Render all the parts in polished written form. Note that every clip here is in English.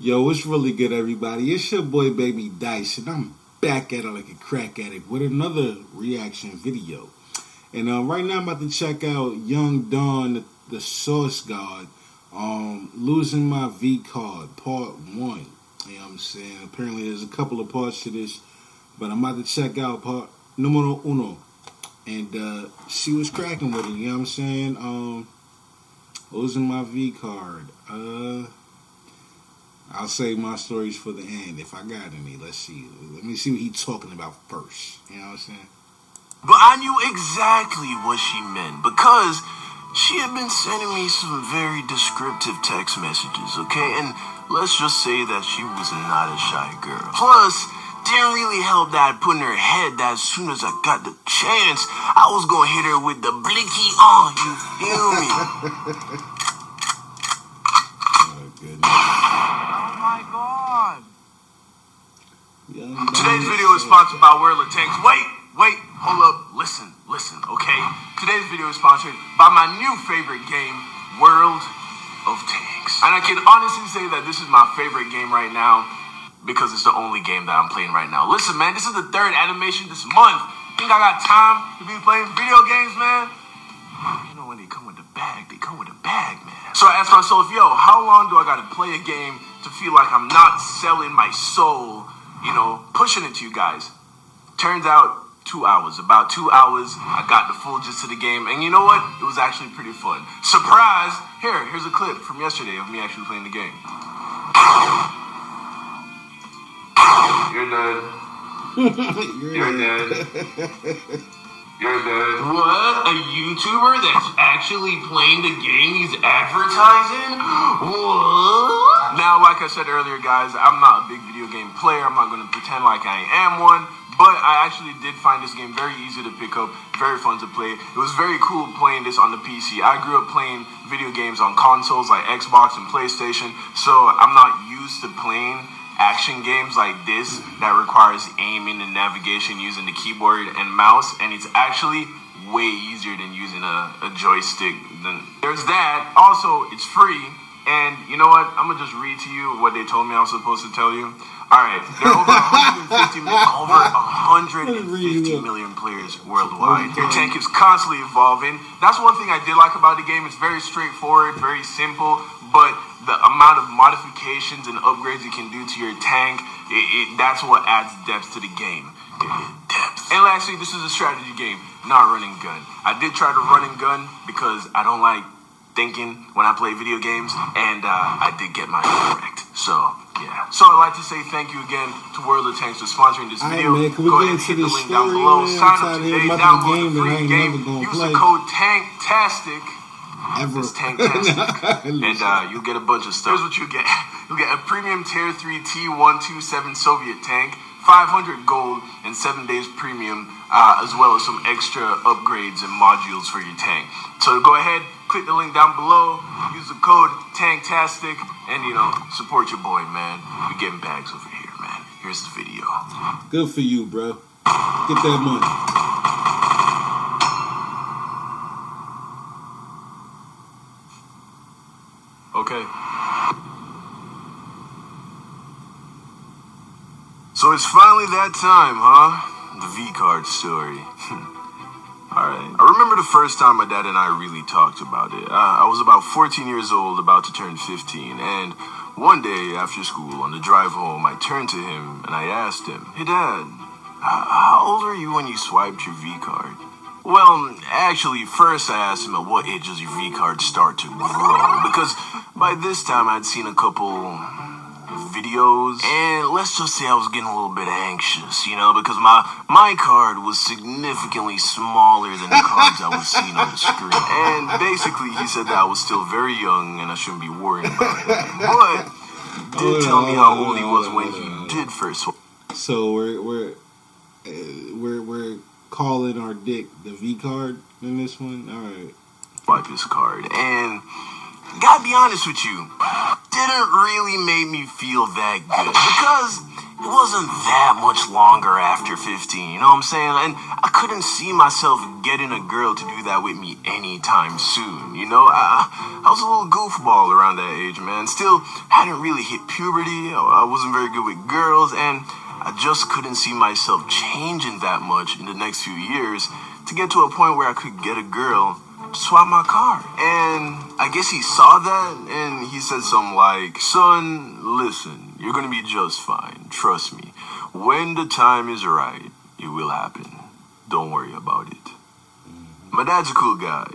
Yo, what's really good, everybody? It's your boy, Baby Dyce, and I'm back at it like a crack addict with another reaction video. And right now, I'm about to check out Young Dawn, the Source God, losing my V card, part 1. You know what I'm saying? Apparently, there's a couple of parts to this, but I'm about to check out part numero uno. And she was cracking with it, you know what I'm saying? Losing my V card. I'll save my stories for the end if I got any. Let's see. Let me see what he's talking about first. You know what I'm saying? But I knew exactly what she meant because she had been sending me some very descriptive text messages, okay? And let's just say that she was not a shy girl. Plus, didn't really help that I put in her head that as soon as I got the chance, I was gonna hit her with the blicky on, you feel me? Oh, goodness. Today's video is sponsored by World of Tanks. Wait, hold up, listen, okay? Today's video is sponsored by my new favorite game, World of Tanks. And I can honestly say that this is my favorite game right now because it's the only game that I'm playing right now. Listen, man, this is the 3rd animation this month. Think I got time to be playing video games, man? You know when they come with the bag, they come with a bag, man. So I asked myself, yo, how long do I gotta play a game to feel like I'm not selling my soul, you know, pushing it to you guys? Turns out 2 hours. About 2 hours, I got the full gist of the game, and you know what? It was actually pretty fun. Surprise! Here's a clip from yesterday of me actually playing the game. You're dead. You're dead. You're dead. What? A YouTuber that's actually playing the game he's advertising? What? Now, like I said earlier, guys, I'm not a big video game player. I'm not going to pretend like I am one. But I actually did find this game very easy to pick up, very fun to play. It was very cool playing this on the PC. I grew up playing video games on consoles like Xbox and PlayStation, so I'm not used to playing action games like this that requires aiming and navigation using the keyboard and mouse, and it's actually way easier than using a joystick. There's that. Also, it's free, and you know what? I'm gonna just read to you what they told me I was supposed to tell you. Alright, there are over 150 million players worldwide. Your tank is constantly evolving. That's one thing I did like about the game. It's very straightforward, very simple, but the amount of modifications and upgrades you can do to your tank, that's what adds depth to the game. Depth. And lastly, this is a strategy game, not run and gun. I did try to run and gun because I don't like thinking when I play video games, and I did get my correct. So, yeah. So I'd like to say thank you again to World of Tanks for sponsoring this video. Man, go ahead and hit the link down below. Sign up today, download the free game. Use the code TANKTASTIC. It's TANKTASTIC. And you'll get a bunch of stuff. Here's what you get. You'll get a premium Tier 3 T127 Soviet tank, 500 gold, and 7 days premium, as well as some extra upgrades and modules for your tank. So go ahead, click the link down below, use the code TANKTASTIC, and, you know, support your boy, man. We're getting bags over here, man. Here's the video. Good for you, bro. Get that money. Okay. So it's finally that time, huh? The V-card story. Alright. I remember the first time my dad and I really talked about it. I was about 14 years old, about to turn 15, and one day after school, on the drive home, I turned to him and I asked him, "Hey Dad, how old were you when you swiped your V-card?" Well, actually, first I asked him at what age does your V-card start to grow, because by this time I'd seen a couple videos, and let's just say I was getting a little bit anxious, you know, because my card was significantly smaller than the cards I was seeing on the screen. And basically he said that I was still very young and I shouldn't be worried about it. But he did tell me how old he was when he did first. So we're calling our dick the V card in this one. All right. Swipe his card, and gotta be honest with you, didn't really make me feel that good. Because it wasn't that much longer after 15, you know what I'm saying? And I couldn't see myself getting a girl to do that with me anytime soon, you know? I was a little goofball around that age, man. Still hadn't really hit puberty. I wasn't very good with girls, and I just couldn't see myself changing that much in the next few years to get to a point where I could get a girl to swap my car. And I guess he saw that, and he said something like, "Son, listen, you're gonna be just fine. Trust me. When the time is right, it will happen. Don't worry about it." My dad's a cool guy,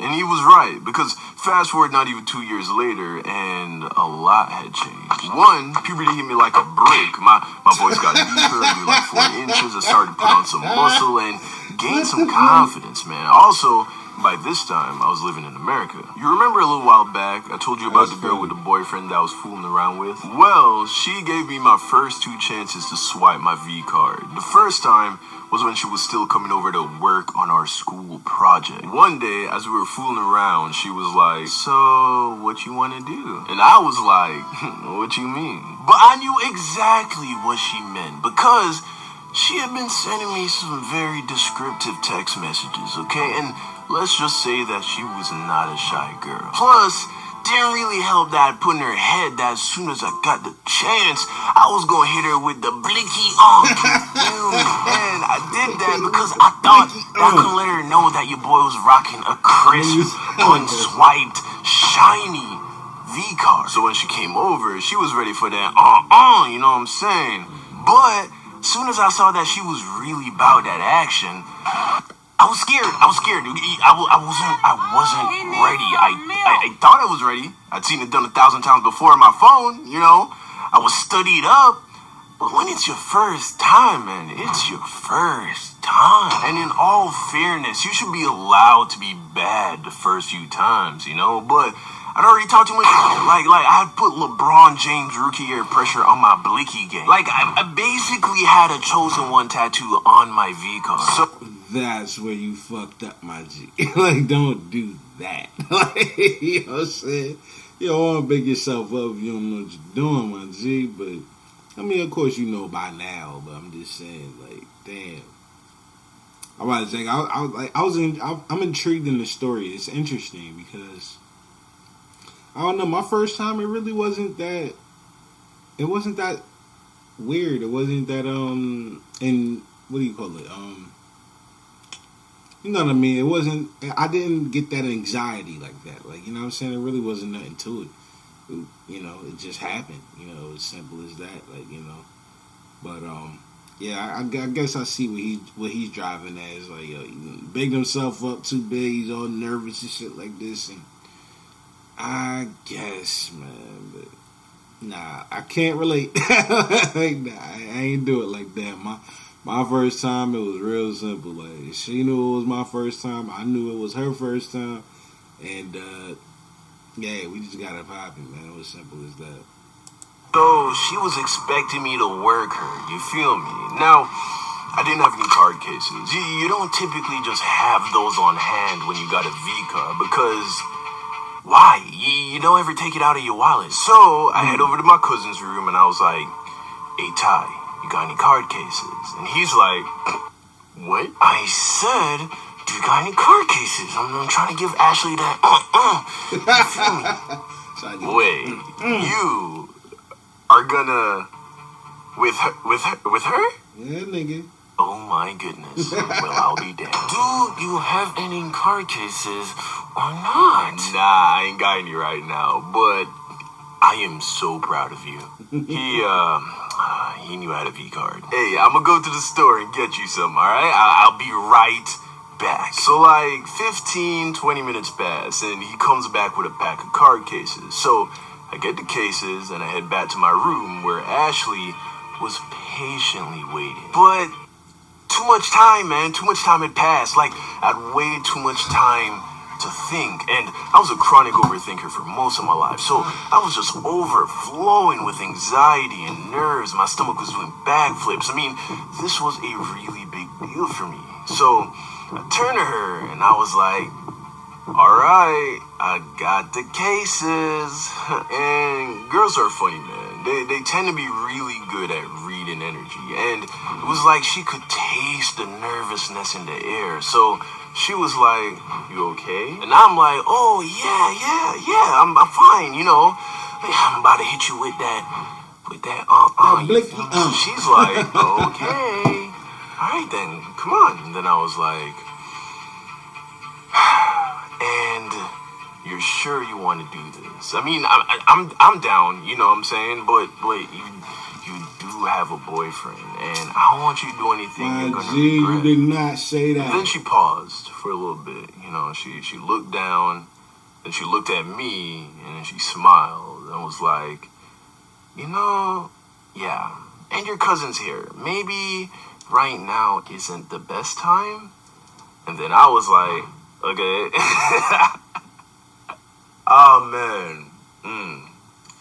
and he was right, because fast forward not even 2 years later, and a lot had changed. One, puberty hit me like a brick. My voice got deeper, grew like 4 inches. I started to put on some muscle and gain some confidence, man. Also, by this time, I was living in America. You remember a little while back, I told you about the girl with the boyfriend that I was fooling around with? Well, she gave me my first 2 chances to swipe my V card. The first time was when she was still coming over to work on our school project. One day, as we were fooling around, she was like, "So, what you want to do?" And I was like, "What you mean?" But I knew exactly what she meant, because she had been sending me some very descriptive text messages, okay? And let's just say that she was not a shy girl. Plus, didn't really help that I put in her head that as soon as I got the chance, I was gonna hit her with the blicky on. And I did that because I thought I could let her know that your boy was rocking a crisp, unswiped, shiny V card. So when she came over, she was ready for that, you know what I'm saying? But as soon as I saw that she was really about that action, I was scared. I wasn't ready. I thought I was ready. I'd seen it done 1,000 times before on my phone, you know. I was studied up. But when it's your first time, man, it's your first time. And in all fairness, you should be allowed to be bad the first few times, you know. But I'd already talked too much. Like I had put LeBron James rookie year pressure on my blicky game. Like I basically had a chosen one tattoo on my V card. So that's where you fucked up, my G. Like, don't do that. Like, you know what I'm saying? You don't want to big yourself up if you don't know what you're doing, my G. But I mean, of course, you know by now. But I'm just saying, like, damn. I'm about to say, I'm intrigued in the story. It's interesting because I don't know. My first time, it really wasn't that. It wasn't that weird. It wasn't that and what do you call it? You know what I mean? It wasn't. I didn't get that anxiety like that. Like, you know what I'm saying? It really wasn't nothing to it. You know, it just happened. You know, as simple as that. Like, you know. But yeah, I guess I see what he's driving as. Like, he bigged himself up too big. He's all nervous and shit like this. And I guess, man, but nah, I can't relate. Like, nah, I ain't do it like that. My first time, it was real simple. Like, she knew it was my first time. I knew it was her first time. And, yeah, we just got it popping, man. It was simple as that. So, she was expecting me to work her. You feel me? Now, I didn't have any card cases. You don't typically just have those on hand when you got a V card. Because why? You don't ever take it out of your wallet. So, I head over to my cousin's room and I was like, "Hey, Ty, you got any card cases?" And he's like, "What?" I said, "Do you got any card cases? I'm trying to give Ashley that, You feel me? Wait, you are gonna, with her? Yeah, nigga. Oh my goodness. Well, I'll be damned. Do you have any card cases or not? Nah, I ain't got any right now, but I am so proud of you. He knew I had a V card. Hey, I'm gonna go to the store and get you some, alright? I'll be right back. So like 15, 20 minutes pass, and he comes back with a pack of card cases. So I get the cases, and I head back to my room where Ashley was patiently waiting. But too much time, man. Too much time had passed. Like, I'd waited too much time to think. And I was a chronic overthinker for most of my life. So I was just overflowing with anxiety and nerves. My stomach was doing backflips. I mean, this was a really big deal for me. So I turned to her and I was like, Alright, I got the cases. And girls are funny, man. They tend to be really good at reading energy. And it was like she could taste the nervousness in the air. So she was like, "You okay?" And I'm like, "Oh, yeah, I'm fine, you know. I'm about to hit you with that, She's like, "Okay. Alright then, come on." And then I was like, "And you're sure you want to do this? I mean, I'm down, you know what I'm saying? But you do have a boyfriend, and I don't want you to do anything you're gonna regret." You did not say that. And then she paused for a little bit, you know. She looked down, and she looked at me, and then she smiled and was like, "You know, yeah. And your cousin's here. Maybe right now isn't the best time." And then I was like, "Okay." Oh, man.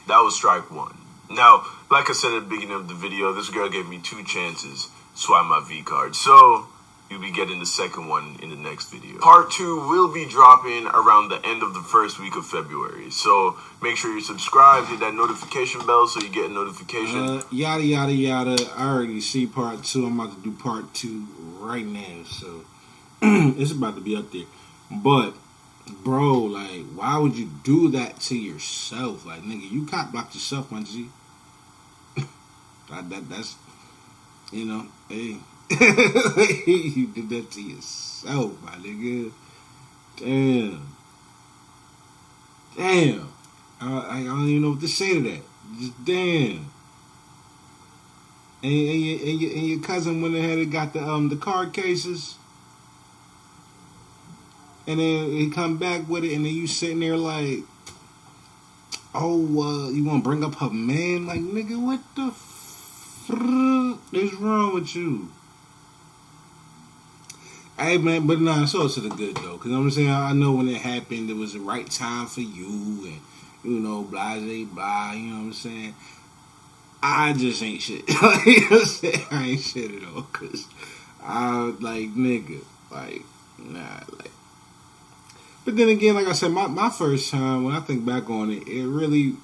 That was strike one. Now, like I said at the beginning of the video, this girl gave me 2 chances to swipe my V card. So, you'll be getting the second one in the next video. Part 2 will be dropping around the end of the first week of February. So, make sure you subscribe, hit that notification bell so you get a notification. Yada, yada, yada. I already see part 2. I'm about to do part 2 right now. So, it's about to be up there. But, bro, like, why would you do that to yourself? Like, nigga, you cock blocked yourself, my G. That's, you know, hey. You did that to yourself, my nigga. Damn. I don't even know what to say to that. Just damn. And your cousin went ahead and got the card cases. And then he come back with it, and then you sitting there like, "Oh, you want to bring up her man?" Like, nigga, what the fuck is wrong with you? Hey, man, but nah, it's all to the good, though. Because I'm saying, I know when it happened, it was the right time for you, and, you know, blah, blah, you know what I'm saying? I just ain't shit. You know what I'm saying? I ain't shit at all. Because I, like, nigga, like, nah, like. But then again, like I said, my first time, when I think back on it, it really,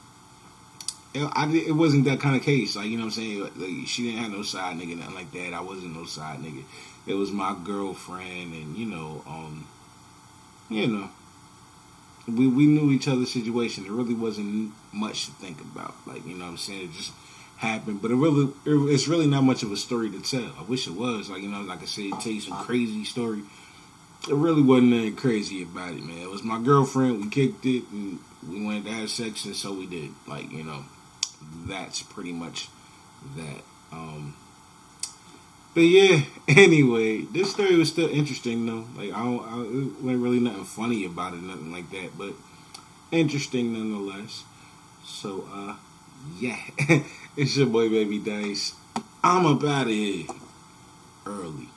it wasn't that kind of case. Like, you know what I'm saying? Like, she didn't have no side nigga, nothing like that. I wasn't no side nigga. It was my girlfriend, and, you know, we knew each other's situation. There really wasn't much to think about. Like, you know what I'm saying? It just happened. But it's really not much of a story to tell. I wish it was. Like, you know, like I said, tell you some crazy story. It really wasn't anything crazy about it, man. It was my girlfriend. We kicked it, and we wanted to have sex, and so we did. Like, you know, that's pretty much that. But yeah, anyway, this story was still interesting, though. Like, it wasn't really nothing funny about it, nothing like that, but interesting nonetheless. So, yeah, it's your boy, Baby Dyce. I'm up out of here early.